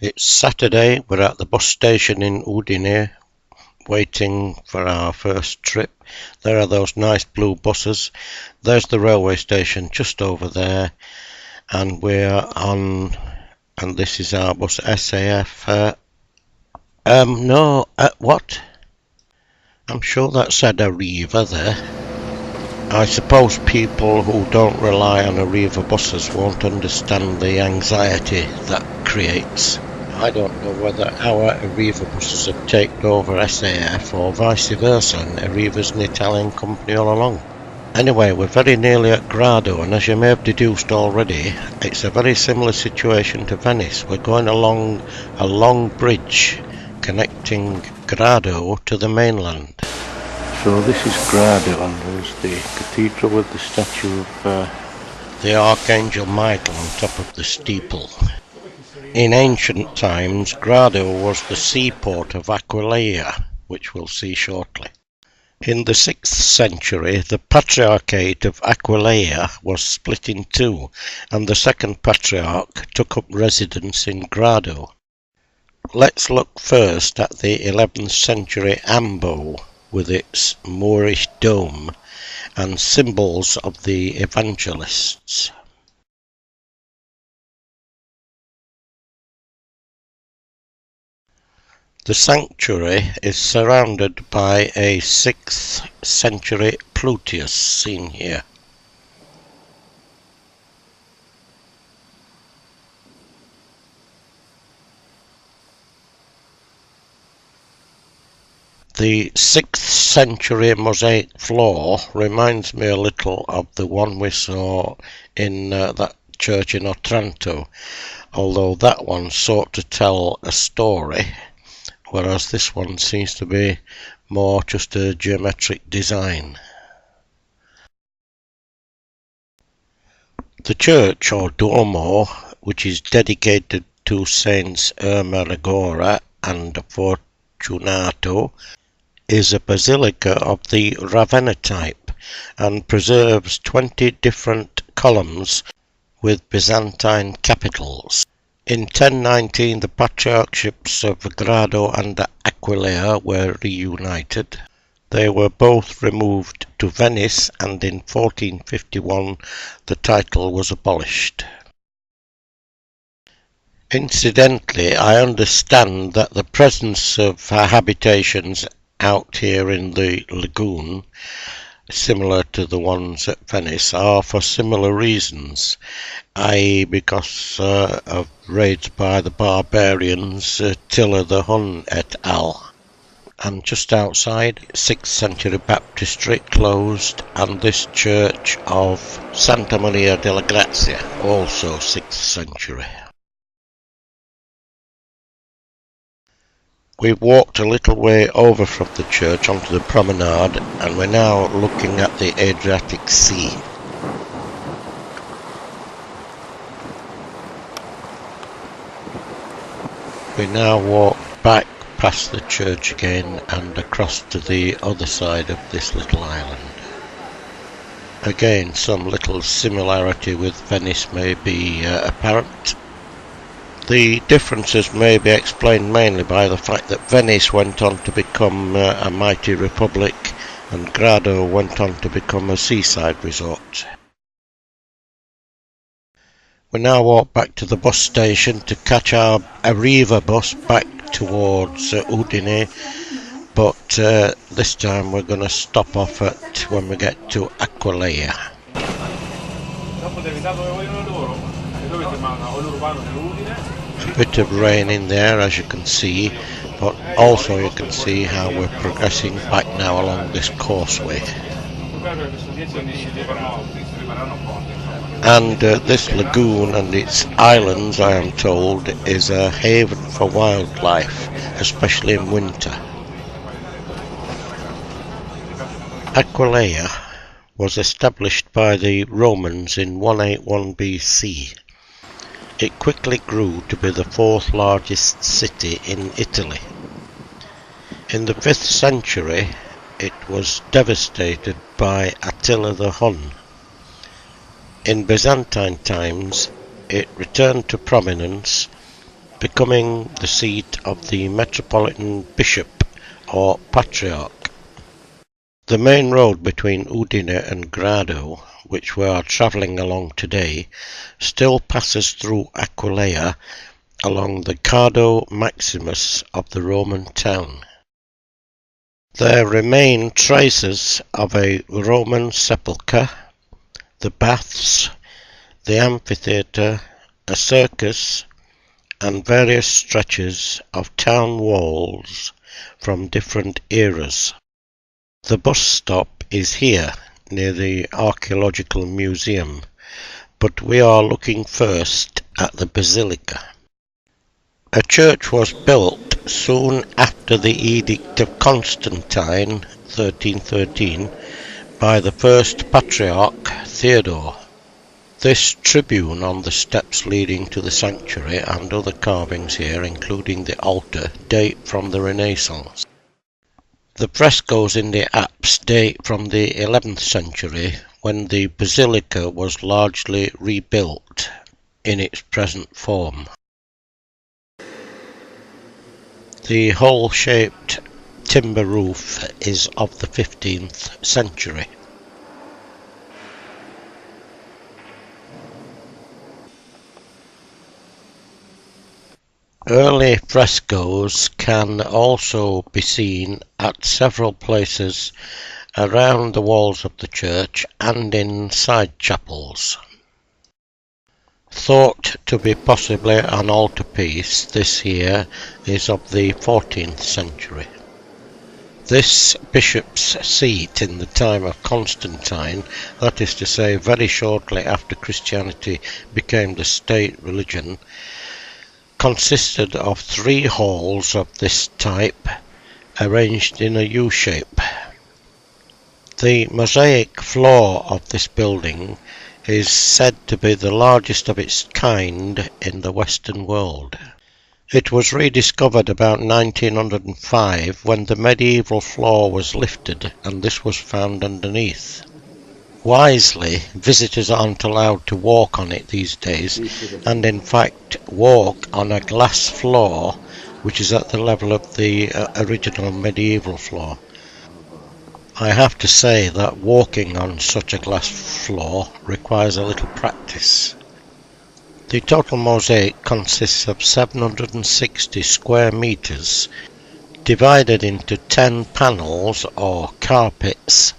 It's Saturday, we're at the bus station in Udine, waiting for our first trip. There are those nice blue buses. There's the railway station just over there, and we're on, and this is our bus, SAF, what? I'm sure that said ARRIVA there. I suppose people who don't rely on ARRIVA buses won't understand the anxiety that creates. I don't know whether our ARRIVA buses have taken over SAF or vice versa, and ARRIVA's an Italian company all along. Anyway, we're very nearly at Grado, and as you may have deduced already, it's a very similar situation to Venice. We're going along a long bridge connecting Grado to the mainland. So this is Grado, and there's the cathedral with the statue of the Archangel Michael on top of the steeple. In ancient times, Grado was the seaport of Aquileia, which we'll see shortly. In the 6th century, the Patriarchate of Aquileia was split in two, and the second patriarch took up residence in Grado. Let's look first at the 11th century AMBO, with its Moorish dome and symbols of the evangelists. The sanctuary is surrounded by a 6th century PLUTIUS seen here. The 6th century mosaic floor reminds me a little of the one we saw in that church in Otranto, although that one sought to tell a story, whereas this one seems to be more just a geometric design. The church, or Duomo, which is dedicated to Saints Ermagora and Fortunato, is a basilica of the Ravenna type and preserves 20 different columns with Byzantine capitals. In 1019 the patriarchships of Grado and Aquileia were reunited. They were both removed to Venice, and in 1451 the title was abolished. Incidentally, I understand that the presence of habitations out here in the lagoon, similar to the ones at Venice, are for similar reasons, i.e. because of raids by the barbarians Attila the Hun et al. And just outside, 6th century baptistry closed, and this church of Santa Maria della Grazia, also 6th century. We've walked a little way over from the church onto the promenade, and we're now looking at the Adriatic Sea. We now walk back past the church again and across to the other side of this little island. Again, some little similarity with Venice may be apparent. The differences may be explained mainly by the fact that Venice went on to become a mighty republic, and Grado went on to become a seaside resort. We now walk back to the bus station to catch our ARRIVA bus back towards Udine, but this time we're going to stop off at when we get to Aquileia. A bit of rain in there, as you can see, but also you can see how we're progressing back now along this causeway. And this lagoon and its islands, I am told, is a haven for wildlife, especially in winter. Aquileia was established by the Romans in 181 BC. It quickly grew to be the 4th largest city in Italy. In the 5th century, it was devastated by Attila the Hun. In Byzantine times, it returned to prominence, becoming the seat of the Metropolitan Bishop or Patriarch. The main road between Udine and Grado, which we are travelling along today, still passes through Aquileia along the Grado Maximus of the Roman town. There remain traces of a Roman sepulchre, the baths, the amphitheatre, a circus, and various stretches of town walls from different eras. The bus stop is here, near the Archaeological Museum, but we are looking first at the Basilica. A church was built soon after the Edict of Constantine, 1313, by the first Patriarch Theodore. This tribune on the steps leading to the sanctuary and other carvings here, including the altar, date from the Renaissance. The frescoes in the apse date from the 11th century, when the basilica was largely rebuilt in its present form. The hole-shaped timber roof is of the 15th century. Early frescoes can also be seen at several places around the walls of the church and in side chapels. Thought to be possibly an altarpiece, this here is of the 14th century. This bishop's seat in the time of Constantine, that is to say very shortly after Christianity became the state religion, consisted of 3 halls of this type, arranged in a U-shape. The mosaic floor of this building is said to be the largest of its kind in the Western world. It was rediscovered about 1905 when the medieval floor was lifted and this was found underneath. Wisely, visitors aren't allowed to walk on it these days, and in fact walk on a glass floor which is at the level of the original medieval floor. I have to say that walking on such a glass floor requires a little practice. The total mosaic consists of 760 square meters, divided into 10 panels or carpets,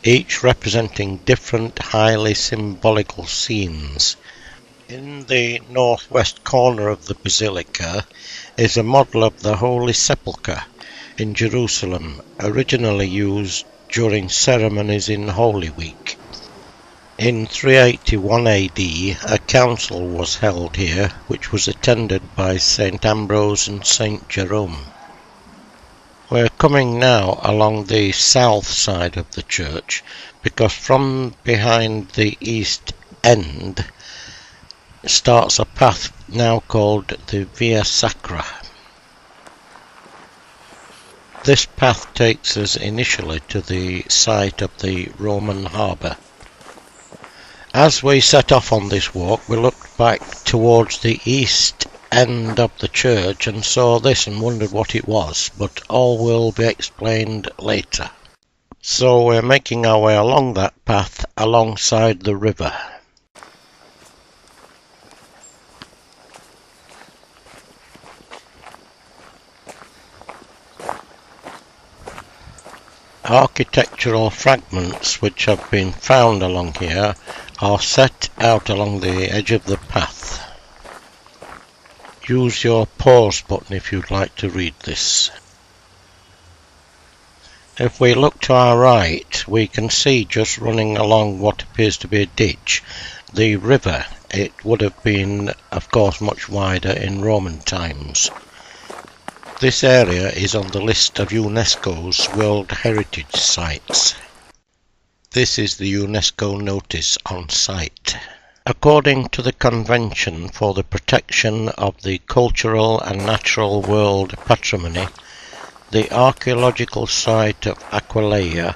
each representing different highly symbolical scenes. In the northwest corner of the basilica is a model of the Holy Sepulchre in Jerusalem, originally used during ceremonies in Holy Week. In 381 AD, a council was held here, which was attended by St Ambrose and St Jerome. We're coming now along the south side of the church, because from behind the east end starts a path now called the Via Sacra. This path takes us initially to the site of the Roman harbour. As we set off on this walk, we looked back towards the east end of the church and saw this and wondered what it was, but all will be explained later. So we're making our way along that path alongside the river. Architectural fragments which have been found along here are set out along the edge of the path. Use your pause button if you'd like to read this. If we look to our right, we can see just running along what appears to be a ditch, the river. It would have been, of course, much wider in Roman times. This area is on the list of UNESCO's World Heritage Sites. This is the UNESCO notice on site. According to the Convention for the Protection of the Cultural and Natural World Patrimony, the archaeological site of Aquileia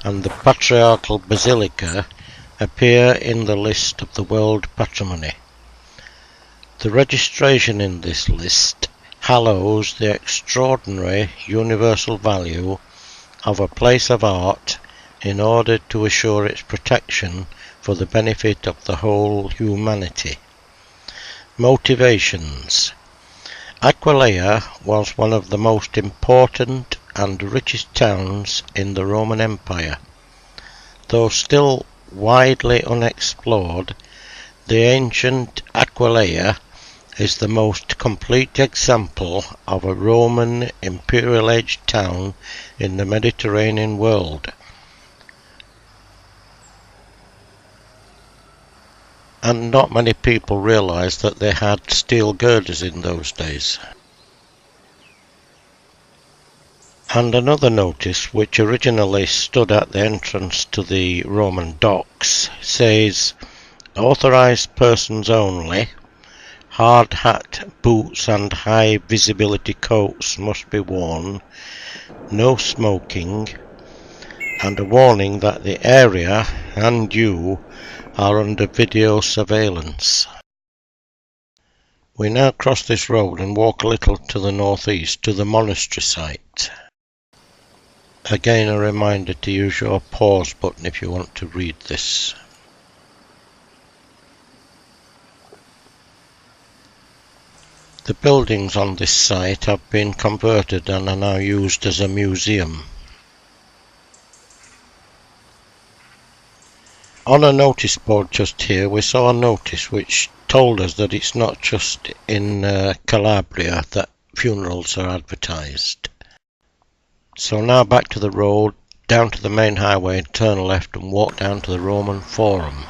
and the Patriarchal Basilica appear in the list of the World Patrimony. The registration in this list hallows the extraordinary universal value of a place of art in order to assure its protection for the benefit of the whole humanity. Motivations. Aquileia was one of the most important and richest towns in the Roman Empire. Though still widely unexplored, the ancient Aquileia is the most complete example of a Roman imperial age town in the Mediterranean world. And not many people realise that they had steel girders in those days. And another notice, which originally stood at the entrance to the Roman docks, says, "Authorised persons only. Hard hat, boots and high visibility coats must be worn. No smoking," and a warning that the area and you are under video surveillance. We now cross this road and walk a little to the northeast to the monastery site. Again a reminder to use your pause button if you want to read this. The buildings on this site have been converted and are now used as a museum. On a notice board just here we saw a notice which told us that it's not just in Calabria that funerals are advertised. So now back to the road, down to the main highway, turn left and walk down to the Roman Forum.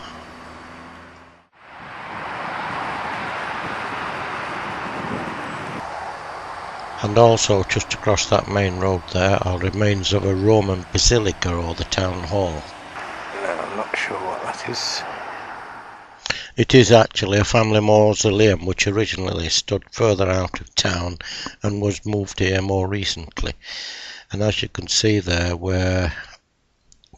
And also just across that main road there are remains of a Roman basilica or the town hall. I'm not sure what that is. It is actually a family mausoleum which originally stood further out of town and was moved here more recently. And as you can see there, we're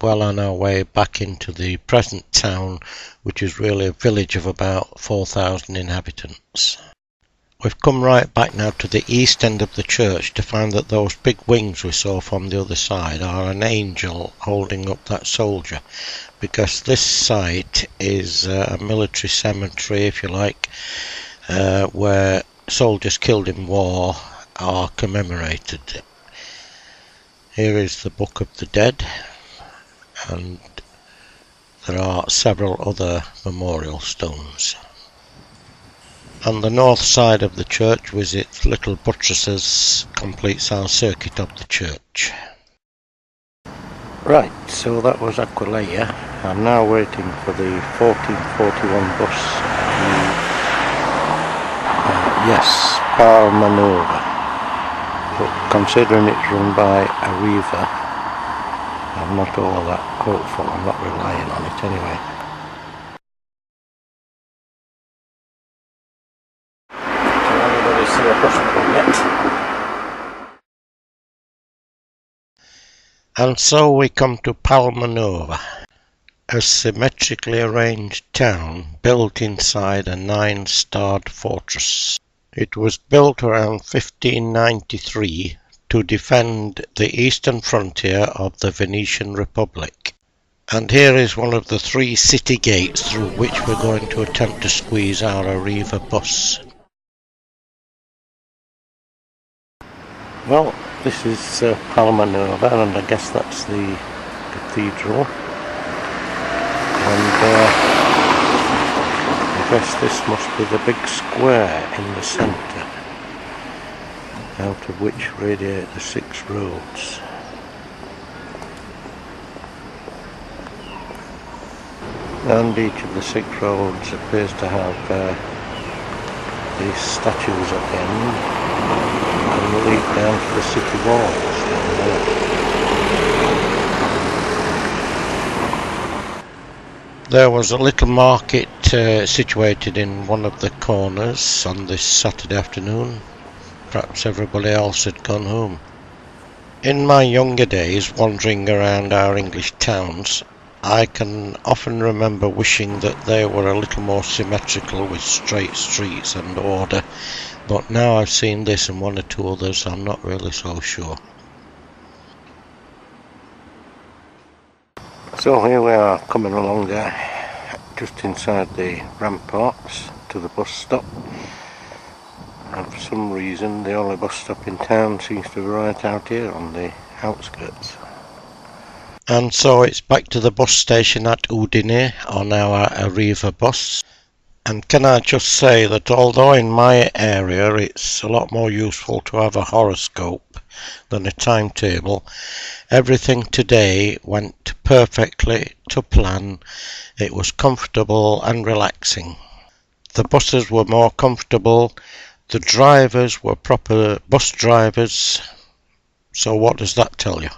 well on our way back into the present town, which is really a village of about 4,000 inhabitants. We've come right back now to the east end of the church to find that those big wings we saw from the other side are an angel holding up that soldier, because this site is a military cemetery, if you like, where soldiers killed in war are commemorated. Here is the Book of the Dead, and there are several other memorial stones. On the north side of the church, with its little buttresses, completes our circuit of the church. Right, so that was Aquileia. I'm now waiting for the 1441 bus to Palmanova. But considering it's run by ARRIVA, I'm not all that hopeful. I'm not relying on it anyway. And so we come to Palmanova, a symmetrically arranged town built inside a 9-starred fortress. It was built around 1593 to defend the eastern frontier of the Venetian Republic. And here is one of the 3 city gates through which we're going to attempt to squeeze our ARRIVA bus. Well, this is Palmanova, and I guess that's the cathedral. And I guess this must be the big square in the centre, out of which radiate the 6 roads. And each of the 6 roads appears to have these statues at the end, and lead down to the city walls. There was a little market situated in one of the corners on this Saturday afternoon. Perhaps everybody else had gone home. In my younger days, wandering around our English towns, I can often remember wishing that they were a little more symmetrical with straight streets and order, but now I've seen this and one or two others, I'm not really so sure. So here we are coming along just inside the ramparts to the bus stop, and for some reason the only bus stop in town seems to be right out here on the outskirts. And so it's back to the bus station at Udine on our ARRIVA bus. And can I just say that although in my area it's a lot more useful to have a horoscope than a timetable, everything today went perfectly to plan. It was comfortable and relaxing. The buses were more comfortable, the drivers were proper bus drivers, so what does that tell you?